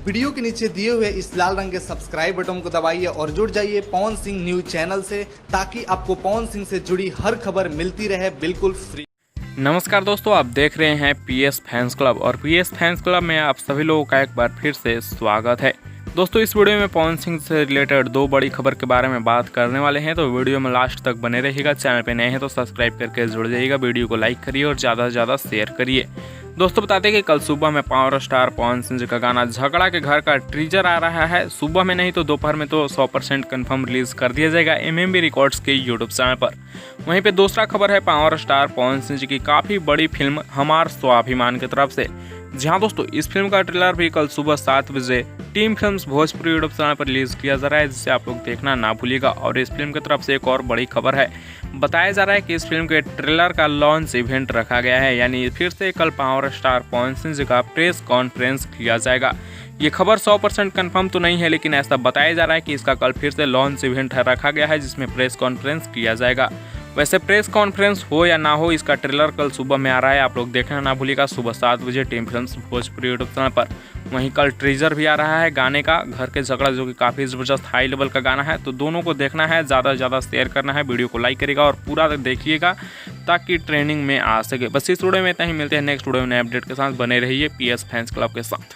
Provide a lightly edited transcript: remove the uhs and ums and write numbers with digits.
Video के नीचे दिए हुए इस लाल रंग के सब्सक्राइब बटन को दबाइए और जुड़ जाइए पवन सिंह न्यूज चैनल से, ताकि आपको पवन सिंह से जुड़ी हर खबर मिलती रहे बिल्कुल फ्री। नमस्कार दोस्तों, आप देख रहे हैं पीएस फैंस क्लब और पीएस फैंस क्लब में आप सभी लोगों का एक बार फिर से स्वागत है। दोस्तों, इस वीडियो में पवन सिंह से रिलेटेड दो बड़ी खबर के बारे में बात करने वाले हैं, तो वीडियो में लास्ट तक बने रहिएगा। चैनल पे नए हैं तो सब्सक्राइब करके जुड़ जाइएगा, वीडियो को लाइक करिए और ज़्यादा से ज़्यादा शेयर करिए। दोस्तों, बताते हैं कि कल सुबह में पावर स्टार पवन सिंह जी का गाना झगड़ा के घर का टीजर आ रहा है। सुबह में नहीं तो दोपहर में तो 100% कन्फर्म रिलीज कर दिया जाएगा एमएमबी रिकॉर्ड्स के यूट्यूब चैनल पर। वहीं पे दूसरा खबर है पावर स्टार पवन सिंह जी की काफ़ी बड़ी फिल्म हमार स्वाभिमान की तरफ से। जी हाँ दोस्तों, इस फिल्म का ट्रेलर भी कल सुबह 7 बजे team films Bhojpuri YouTube channel पर रिलीज किया जा रहा है, जिसे आप लोग देखना ना भूलिएगा। और इस फिल्म की तरफ से एक और बड़ी खबर है, बताया जा रहा है कि इस फिल्म के ट्रेलर का लॉन्च इवेंट रखा गया है, यानी फिर से कल पावर स्टार पवन सिंह जी का प्रेस कॉन्फ्रेंस किया जाएगा। ये खबर 100% कन्फर्म तो नहीं है, लेकिन ऐसा बताया जा रहा है कि इसका कल फिर से लॉन्च इवेंट रखा गया है, जिसमें प्रेस कॉन्फ्रेंस किया जाएगा। वैसे प्रेस कॉन्फ्रेंस हो या ना हो, इसका ट्रेलर कल सुबह में आ रहा है, आप लोग देखना ना भूलिएगा सुबह 7 बजे team films Bhojpuri YouTube channel पर। वहीं कल टीजर भी आ रहा है गाने का घर के झगड़ा, जो कि काफ़ी ज़बरदस्त हाई लेवल का गाना है, तो दोनों को देखना है, ज़्यादा से ज़्यादा शेयर करना है, वीडियो को लाइक करिएगा और पूरा देखिएगा ताकि ट्रेंडिंग में आ सके। बस इस वीडियो में इतना ही, मिलते हैं नेक्स्ट वीडियो में नए अपडेट के साथ। बने रहिए पीएस फैंस क्लब के साथ।